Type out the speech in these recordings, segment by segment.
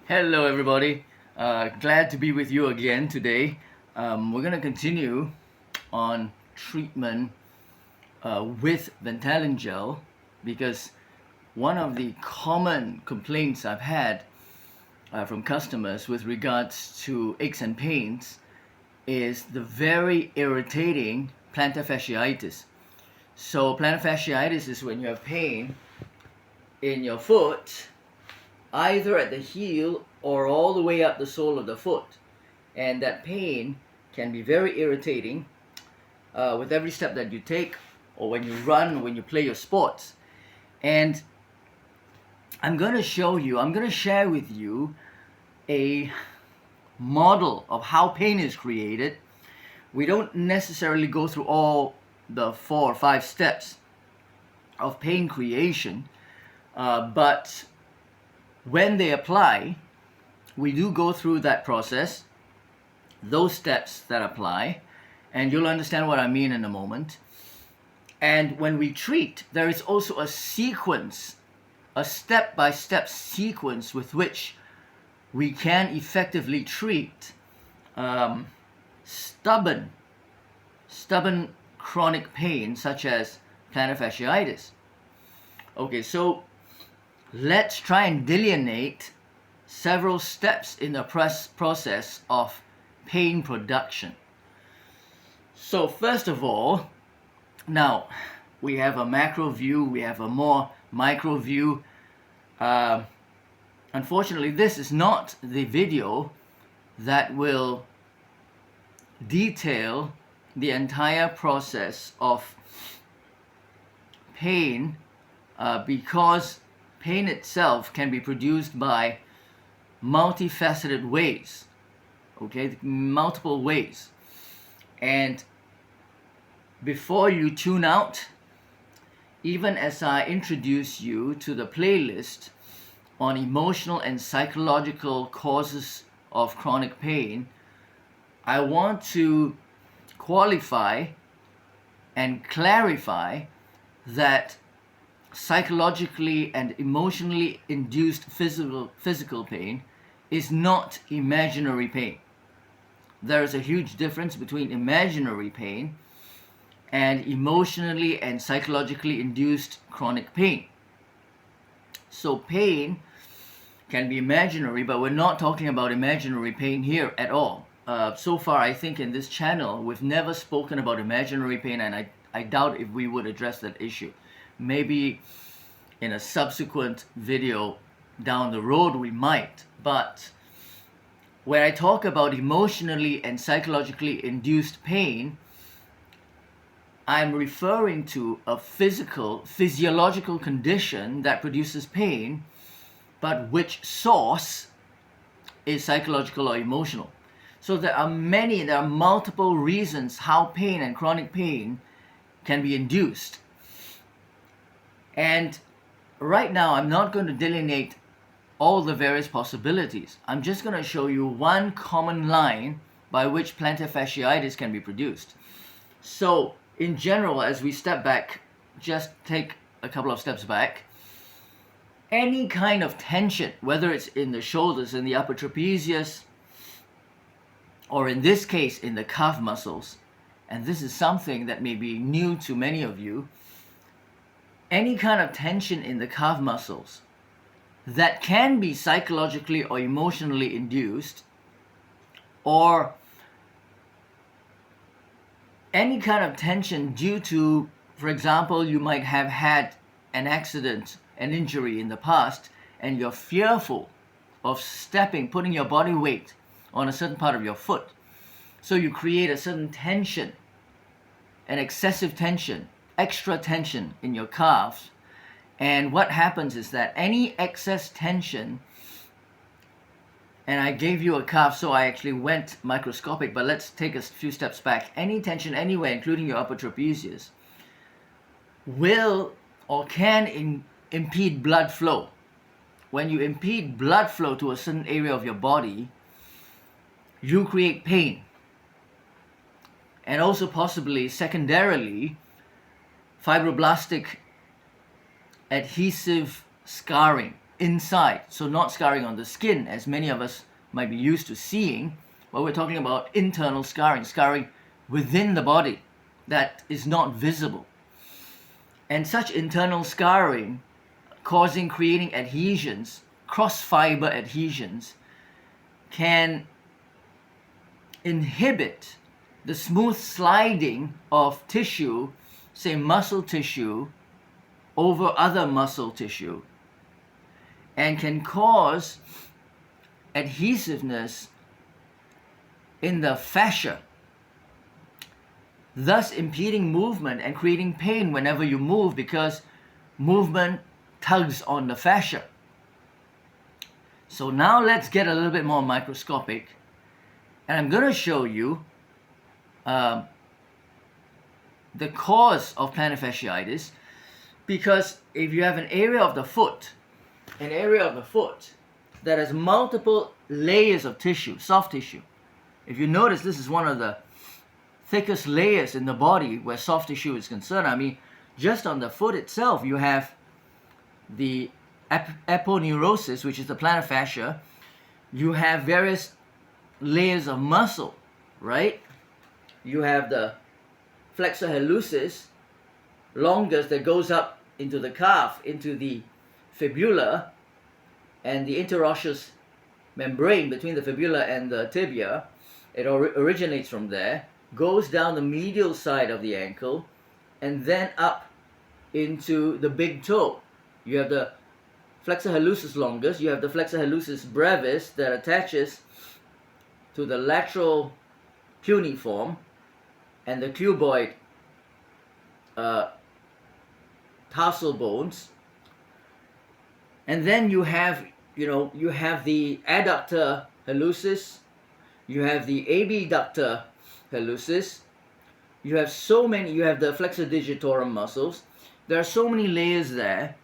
Hello, everybody. Glad to be with you again today. We're going to continue on treatment with Vantelin Gel because one of the common complaints I've had from customers with regards to aches and pains is the very irritating plantar fasciitis. So, plantar fasciitis is when you have pain in your foot, either at the heel or all the way up the sole of the foot, and that pain can be very irritating with every step that you take, or when you run, or when you play your sports. And I'm going to share with you a model of how pain is created. We don't necessarily go through all the 4 or 5 steps of pain creation, but when they apply, we do go through that process, those steps that apply, and you'll understand what I mean in a moment. And when we treat, there is also a sequence, a step-by-step sequence with which we can effectively treat stubborn chronic pain such as plantar fasciitis. Okay, so let's try and delineate several steps in the process of pain production. So first of all, now we have a macro view, we have a more micro view. Unfortunately, this is not the video that will detail the entire process of pain because pain itself can be produced by multifaceted ways, multiple ways. And before you tune out, even as I introduce you to the playlist on emotional and psychological causes of chronic pain, I want to qualify and clarify that psychologically and emotionally induced physical pain is not imaginary pain. There is a huge difference between imaginary pain and emotionally and psychologically induced chronic pain. So pain can be imaginary, but we're not talking about imaginary pain here at all. So far, I think in this channel, we've never spoken about imaginary pain, and I doubt if we would address that issue. Maybe in a subsequent video down the road we might, but when I talk about emotionally and psychologically induced pain, I'm referring to a physiological condition that produces pain, but which source is psychological or emotional. So there are multiple reasons how pain and chronic pain can be induced. And right now, I'm not going to delineate all the various possibilities. I'm just going to show you one common line by which plantar fasciitis can be produced. So, in general, as we step back, just take a couple of steps back, any kind of tension, whether it's in the shoulders, in the upper trapezius, or in this case, in the calf muscles, and this is something that may be new to many of you, any kind of tension in the calf muscles that can be psychologically or emotionally induced, or any kind of tension due to, for example, you might have had an accident, an injury in the past, and you're fearful of putting your body weight on a certain part of your foot. So you create a certain tension, an excessive tension, extra tension in your calves, and what happens is that any excess tension, and I gave you a calf, so I actually went microscopic, but let's take a few steps back. Any tension anywhere, including your upper trapezius, will or can impede blood flow. When you impede blood flow to a certain area of your body, you create pain. And also possibly, secondarily, fibroblastic adhesive scarring inside, so not scarring on the skin as many of us might be used to seeing, but we're talking about internal scarring, scarring within the body that is not visible. And such internal scarring creating adhesions, cross-fiber adhesions, can inhibit the smooth sliding of tissue, say muscle tissue, over other muscle tissue, and can cause adhesiveness in the fascia, thus impeding movement and creating pain whenever you move, because movement tugs on the fascia. So now let's get a little bit more microscopic, and I'm going to show you the cause of plantar fasciitis, because if you have an area of the foot that has multiple layers of tissue, soft tissue. If you notice, this is one of the thickest layers in the body where soft tissue is concerned. I mean, just on the foot itself, you have the aponeurosis, which is the plantar fascia. You have various layers of muscle, right? You have the flexor hallucis longus that goes up into the calf, into the fibula, and the interosseous membrane between the fibula and the tibia. It originates from there, goes down the medial side of the ankle, and then up into the big toe. You have the flexor hallucis longus, you have the flexor hallucis brevis that attaches to the lateral cuneiform and the cuboid tarsal bones. And then you have the adductor hallucis, you have the abductor hallucis, you have the flexor digitorum muscles. There are so many layers there,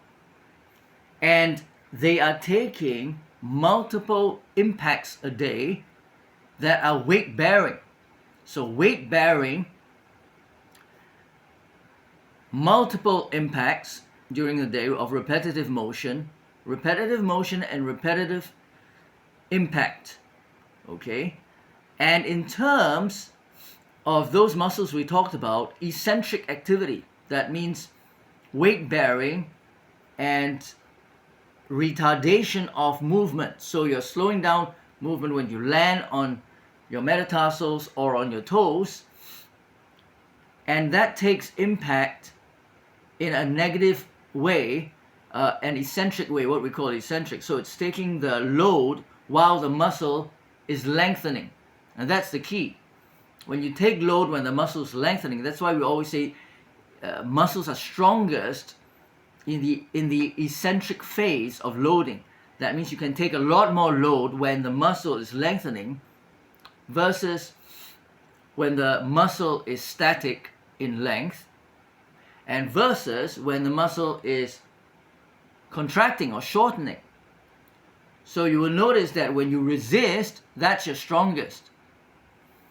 and they are taking multiple impacts a day that are weight bearing. So weight bearing, multiple impacts during the day of repetitive motion and repetitive impact, okay? And in terms of those muscles we talked about, eccentric activity, that means weight bearing and retardation of movement. So you're slowing down movement when you land on your metatarsals or on your toes, and that takes impact in a negative way, an eccentric way, what we call eccentric. So it's taking the load while the muscle is lengthening, and that's the key. When you take load when the muscle is lengthening, that's why we always say muscles are strongest in the eccentric phase of loading. That means you can take a lot more load when the muscle is lengthening versus when the muscle is static in length, and versus when the muscle is contracting or shortening. So you will notice that when you resist, that's your strongest.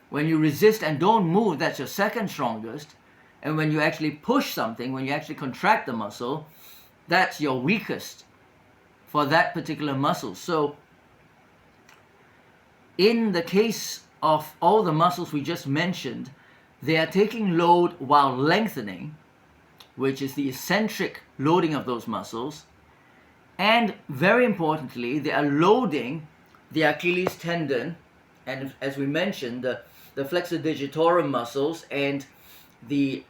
When you resist and don't move, that's your second strongest. And when you actually push something, when you actually contract the muscle, that's your weakest for that particular muscle. So in the case of all the muscles we just mentioned, they are taking load while lengthening, which is the eccentric loading of those muscles. And very importantly, they are loading the Achilles tendon, and as we mentioned, the flexor digitorum muscles and the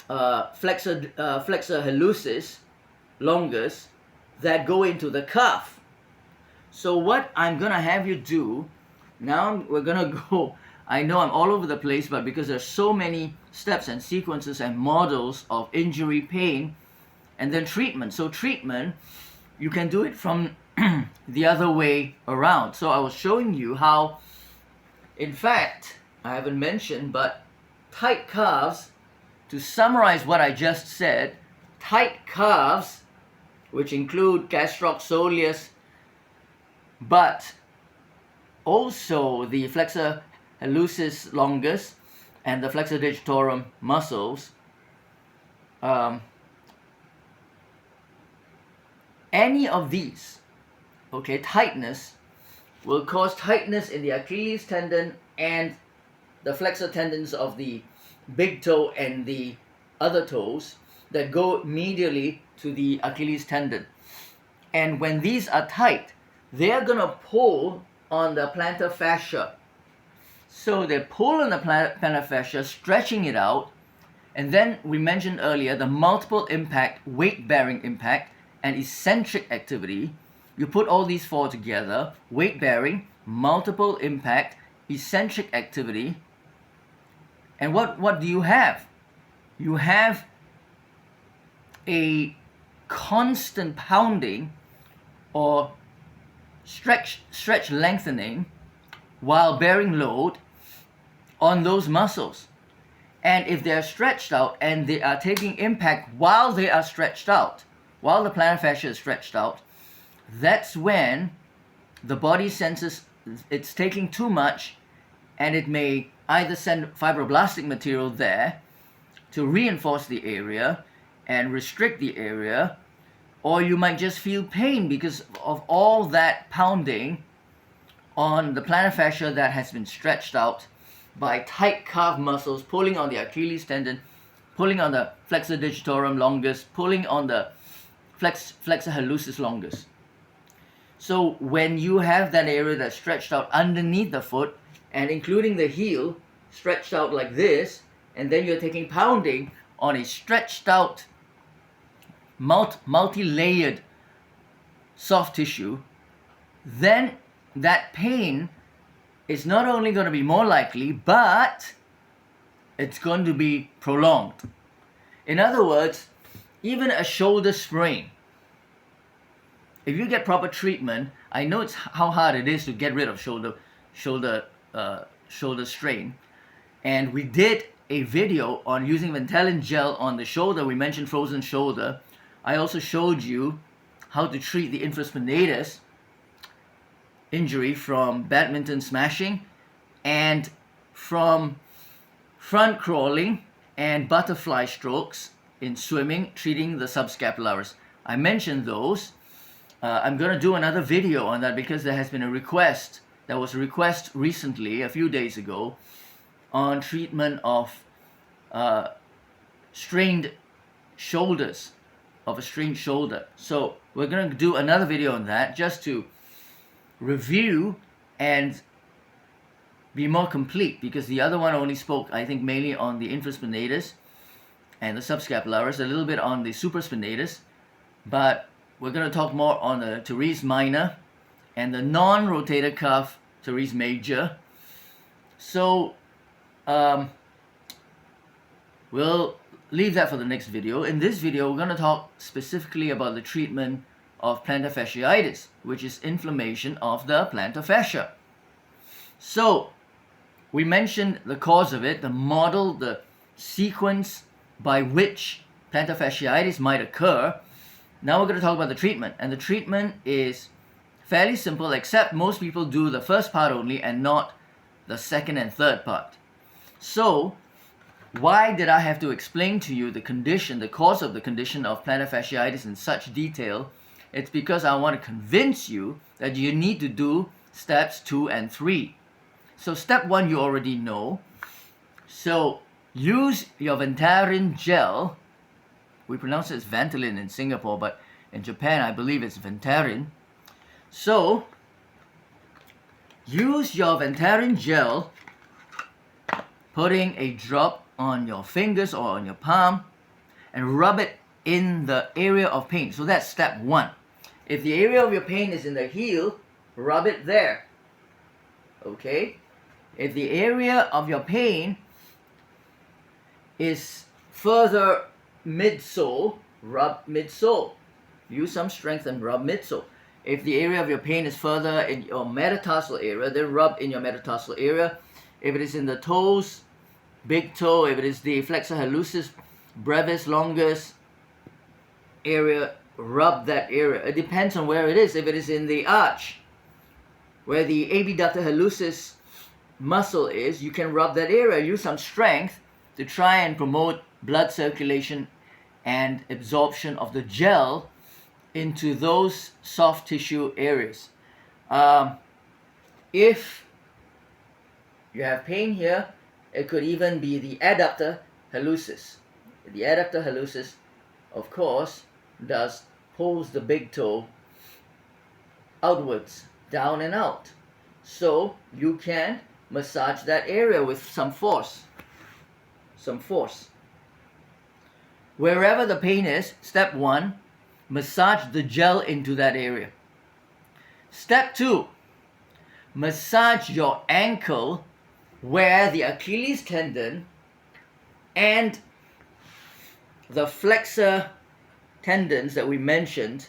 flexor hallucis longus that go into the calf. So what I'm going to have you do, now we're going to go, I know I'm all over the place, but because there's so many steps and sequences and models of injury, pain, and then treatment. So treatment, you can do it from the other way around. So I was showing you how, in fact, I haven't mentioned, but tight calves, to summarize what I just said, tight calves, which include gastroc soleus, but also the flexor hallucis longus and the flexor digitorum muscles, any of these okay, tightness, will cause tightness in the Achilles tendon and the flexor tendons of the big toe and the other toes that go medially to the Achilles tendon. And when these are tight, they're going to pull on the plantar fascia. So they pull on the plantar fascia, stretching it out. And then we mentioned earlier the multiple impact, weight-bearing impact, and eccentric activity. You put all these four together: weight-bearing, multiple impact, eccentric activity. And what do you have? You have a constant pounding or stretch lengthening while bearing load on those muscles. And if they're stretched out and they are taking impact while they are stretched out, while the plantar fascia is stretched out, that's when the body senses it's taking too much, and it may either send fibroblastic material there to reinforce the area and restrict the area, or you might just feel pain because of all that pounding on the plantar fascia that has been stretched out by tight calf muscles, pulling on the Achilles tendon, pulling on the flexor digitorum longus, pulling on the flexor hallucis longus. So when you have that area that's stretched out underneath the foot, and including the heel stretched out like this, and then you're taking pounding on a stretched out, multi-layered soft tissue, then that pain is not only going to be more likely, but it's going to be prolonged. In other words, even a shoulder sprain, if you get proper treatment, I know it's how hard it is to get rid of shoulder strain, and we did a video on using Vantelin Gel on the shoulder. We mentioned frozen shoulder. I also showed you how to treat the infraspinatus injury from badminton smashing and from front crawling and butterfly strokes in swimming, treating the subscapularis. I mentioned those. I'm going to do another video on that because there has been a request. There was a request recently, a few days ago, on treatment of strained shoulders, of a strained shoulder. So we're going to do another video on that just to review and be more complete, because the other one only spoke, I think, mainly on the infraspinatus and the subscapularis, a little bit on the supraspinatus, but we're going to talk more on the teres minor and the non-rotator cuff teres major. So we'll leave that for the next video. In this video, we're going to talk specifically about the treatment of plantar fasciitis, which is inflammation of the plantar fascia. So we mentioned the cause of it, the model, the sequence by which plantar fasciitis might occur. Now we're going to talk about the treatment, and the treatment is fairly simple, except most people do the first part only and not the second and third part. So why did I have to explain to you the condition, the cause of the condition of plantar fasciitis in such detail? It's because I want to convince you that you need to do steps 2 and 3. So step 1 you already know. So use your Vantelin Gel. We pronounce it as Vantelin in Singapore, but in Japan I believe it's Vantelin. So use your Vantelin Gel, putting a drop on your fingers or on your palm, and rub it in the area of pain. So that's step 1. If the area of your pain is in the heel, rub it there. Okay? If the area of your pain is further midsole, rub midsole. Use some strength and rub midsole. If the area of your pain is further in your metatarsal area, then rub in your metatarsal area. If it is in the toes, big toe, if it is the flexor hallucis, brevis, longus area, rub that area. It depends on where it is. If it is in the arch, where the abductor hallucis muscle is, you can rub that area. Use some strength to try and promote blood circulation and absorption of the gel into those soft tissue areas. If you have pain here, it could even be the adductor hallucis. The adductor hallucis, of course, pulls the big toe outwards, down and out. So you can massage that area with some force. Wherever the pain is, step 1, massage the gel into that area. Step 2, massage your ankle where the Achilles tendon and the flexor tendons that we mentioned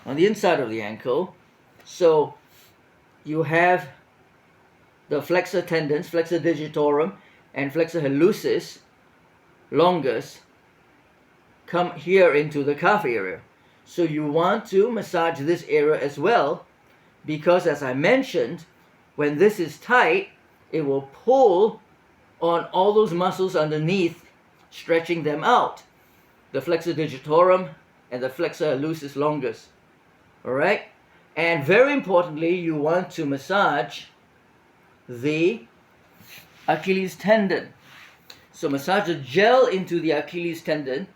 on the inside of the ankle. So you have the flexor tendons, flexor digitorum and flexor hallucis longus, come here into the calf area. So you want to massage this area as well, because as I mentioned, when this is tight, it will pull on all those muscles underneath, stretching them out. The flexor digitorum and the flexor hallucis longus. Alright? And very importantly, you want to massage the Achilles tendon. So massage the gel into the Achilles tendon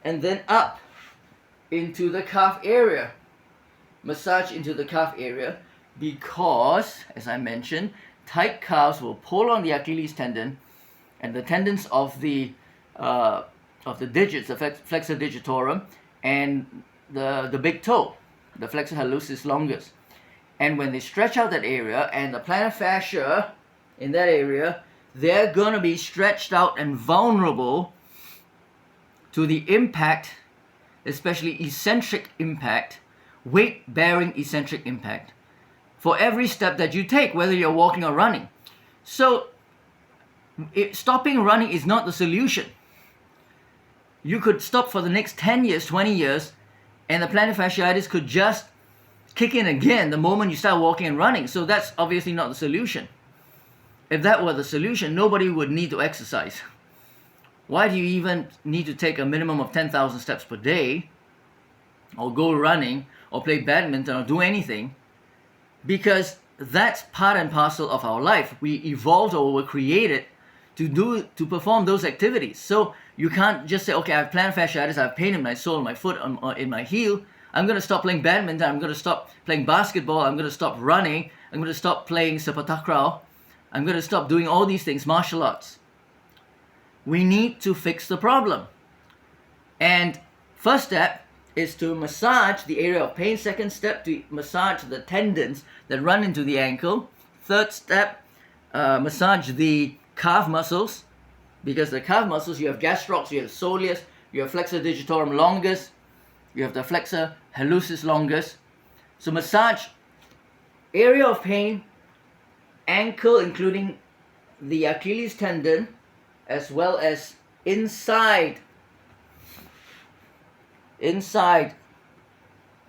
and then up into the calf area. Massage into the calf area because, as I mentioned, tight calves will pull on the Achilles tendon and the tendons of the digits, the flexor digitorum and the big toe, the flexor hallucis longus. And when they stretch out that area and the plantar fascia in that area, they're going to be stretched out and vulnerable to the impact, especially eccentric impact, weight-bearing eccentric impact, for every step that you take, whether you're walking or running. So stopping running is not the solution. You could stop for the next 10 years, 20 years, and the plantar fasciitis could just kick in again the moment you start walking and running. So that's obviously not the solution. If that were the solution, nobody would need to exercise. Why do you even need to take a minimum of 10,000 steps per day, or go running, or play badminton, or do anything? Because that's part and parcel of our life. We evolved or were created to perform those activities. So you can't just say, okay, I have plantar fasciitis, I have pain in my sole, my foot, in my heel. I'm going to stop playing badminton, I'm going to stop playing basketball, I'm going to stop running, I'm going to stop playing sepak takraw, I'm going to stop doing all these things, martial arts. We need to fix the problem. And first step is to massage the area of pain. Second step, to massage the tendons that run into the ankle. Third step, massage the calf muscles, because the calf muscles, you have gastrocs, you have soleus, you have flexor digitorum longus, you have the flexor hallucis longus. So massage area of pain, ankle including the Achilles tendon, as well as inside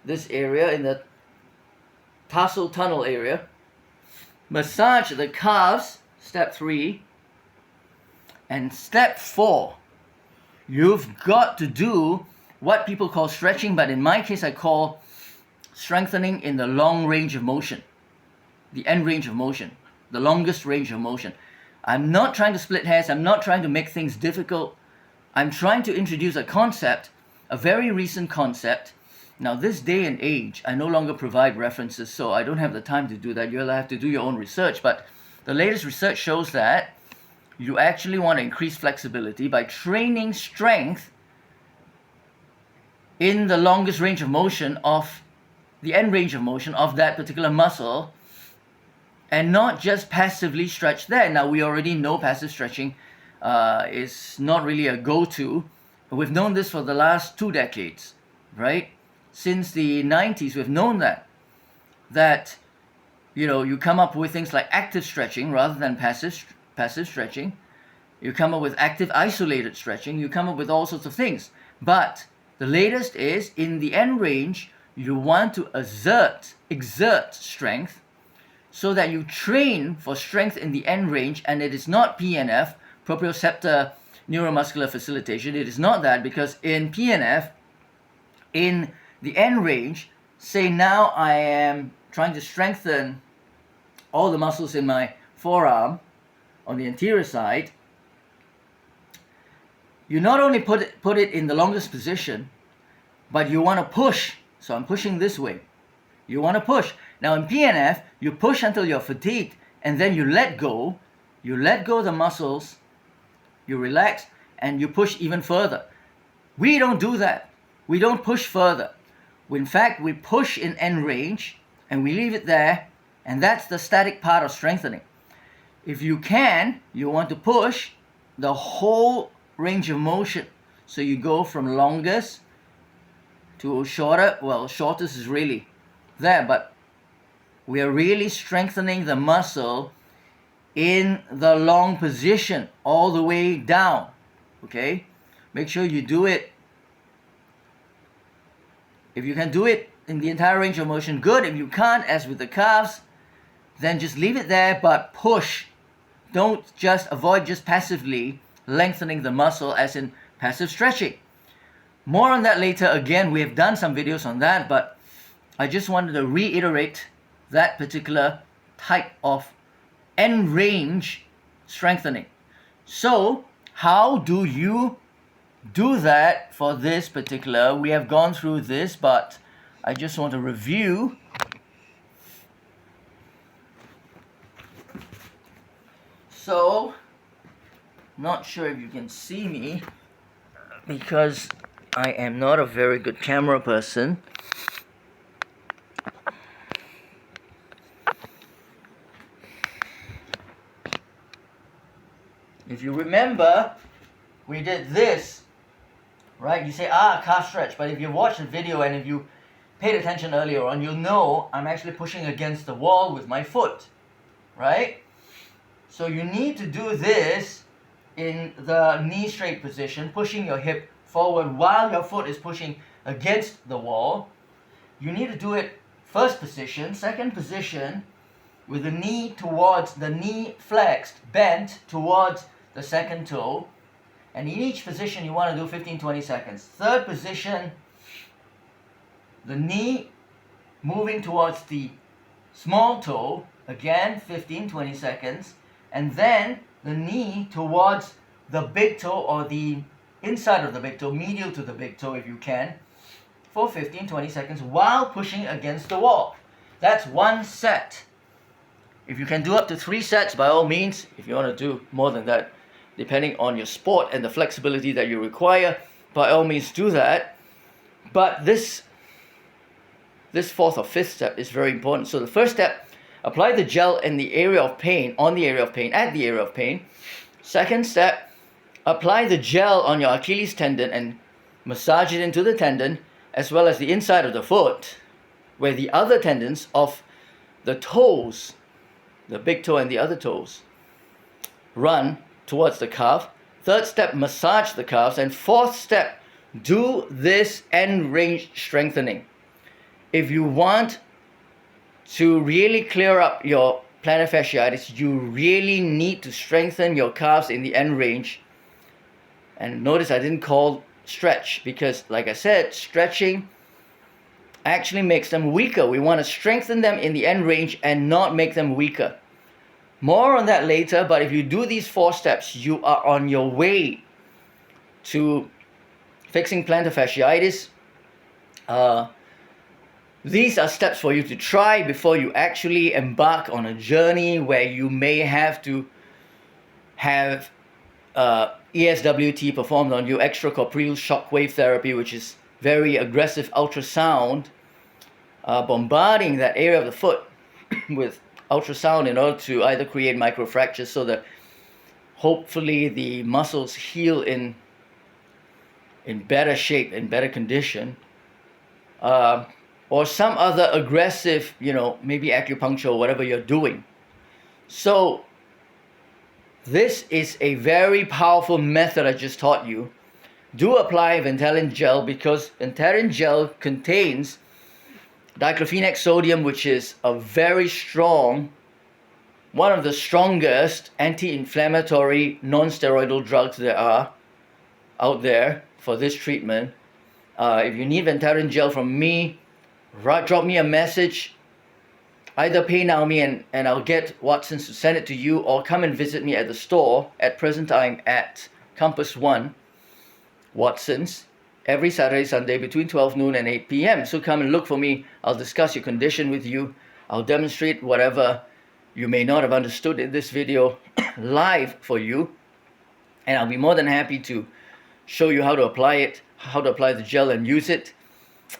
this area, in the tarsal tunnel area. Massage the calves, step 3. And step 4, you've got to do what people call stretching, but in my case I call strengthening in the long range of motion, the end range of motion, the longest range of motion. I'm not trying to split hairs, I'm not trying to make things difficult. I'm trying to introduce a concept, a very recent concept. Now this day and age, I no longer provide references, so I don't have the time to do that. You'll have to do your own research, but the latest research shows that you actually want to increase flexibility by training strength in the longest range of motion of the end range of motion of that particular muscle, and not just passively stretch there. Now we already know passive stretching is not really a go-to. We've known this for the last 2 decades, right? Since the 90s, we've known that you come up with things like active stretching rather than passive stretching. You come up with active isolated stretching. You come up with all sorts of things. But the latest is, in the end range, you want to exert strength, so that you train for strength in the end range, and it is not PNF, proprioceptor neuromuscular facilitation. It is not that, because in PNF, in the end range, say now I am trying to strengthen all the muscles in my forearm on the anterior side. You not only put it in the longest position, but you want to push. So I'm pushing this way. You want to push. Now in PNF, you push until you're fatigued, and then you let go. You let go the muscles, you relax, and you push even further. We don't do that. We don't push further. In fact, we push in end range, and we leave it there, and that's the static part of strengthening. If you can, you want to push the whole range of motion. So you go from longest to shorter. Well, shortest is really there, but we are really strengthening the muscle in the long position all the way down. Okay? Make sure you do it. If you can do it in the entire range of motion, good. If you can't, as with the calves, then just leave it there, but push. Don't just avoid just passively lengthening the muscle, as in passive stretching. More on that later. Again, we have done some videos on that, but I just wanted to reiterate that particular type of end range strengthening. So how do you do that for this particular? We have gone through this, but I just want to review. So, not sure if you can see me, because I am not a very good camera person. If you remember, we did this, right? You say, calf stretch. But if you watched the video and if you paid attention earlier on, you'll know I'm actually pushing against the wall with my foot, right? So you need to do this in the knee straight position, pushing your hip forward while your foot is pushing against the wall. You need to do it first position, second position, with the knee flexed, bent towards the second toe. And in each position you want to do 15-20 seconds. Third position, the knee moving towards the small toe, again 15-20 seconds. And then the knee towards the big toe, or the inside of the big toe, medial to the big toe if you can, for 15-20 seconds while pushing against the wall. That's one set. If you can do up to 3 sets, by all means. If you want to do more than that, depending on your sport and the flexibility that you require, by all means do that. But this fourth or fifth step is very important. So the first step, apply the gel in the area of pain, at the area of pain. Second step, apply the gel on your Achilles tendon and massage it into the tendon, as well as the inside of the foot, where the other tendons of the toes, the big toe and the other toes, run towards the calf. Third step, massage the calves. And fourth step, do this end range strengthening. If you want to really clear up your plantar fasciitis, you really need to strengthen your calves in the end range. And notice I didn't call stretch, because like I said, stretching actually makes them weaker. We want to strengthen them in the end range and not make them weaker. More on that later, but if you do these 4 steps, you are on your way to fixing plantar fasciitis. These are steps for you to try before you actually embark on a journey where you may have to have ESWT performed on you, extracorporeal shockwave therapy, which is very aggressive ultrasound, bombarding that area of the foot with ultrasound in order to either create microfractures so that hopefully the muscles heal in better shape, in better condition, or some other aggressive, maybe acupuncture or whatever you're doing. So this is a very powerful method I just taught you. Do apply Vantelin Gel, because Vantelin Gel contains diclofenac sodium, which is a very strong, one of the strongest anti-inflammatory non-steroidal drugs there are. out there for this treatment. If you need Vantelin Gel from me, drop me a message. Either PayNow me and I'll get Watsons to send it to you, or come and visit me at the store. At present I'm at Campus 1, Watsons, every Saturday, Sunday between 12 noon and 8 p.m. So come and look for me. I'll discuss your condition with you. I'll demonstrate whatever you may not have understood in this video live for you. And I'll be more than happy to show you how to apply it, how to apply the gel and use it.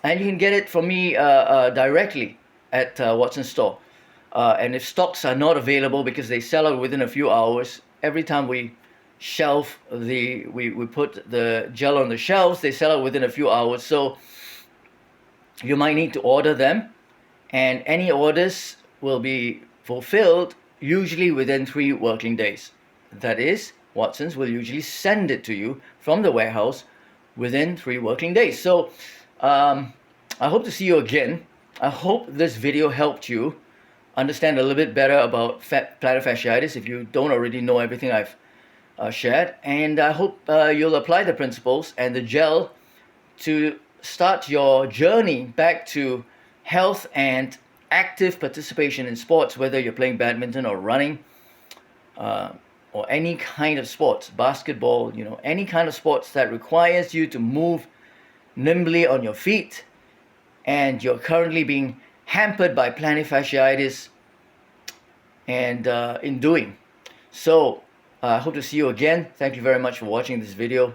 And you can get it from me directly at Watson's store. And if stocks are not available because they sell out within a few hours, every time we put the gel on the shelves, they sell out within a few hours. So you might need to order them, and any orders will be fulfilled usually within 3 working days. That is, Watsons will usually send it to you from the warehouse within 3 working days. So I hope to see you again. I hope this video helped you understand a little bit better about plantar fasciitis if you don't already know everything I've shared. And I hope you'll apply the principles and the gel to start your journey back to health and active participation in sports, whether you're playing badminton or running, or any kind of sports, basketball, any kind of sports that requires you to move nimbly on your feet, and you're currently being hampered by plantar fasciitis and in doing. So I hope to see you again. Thank you very much for watching this video.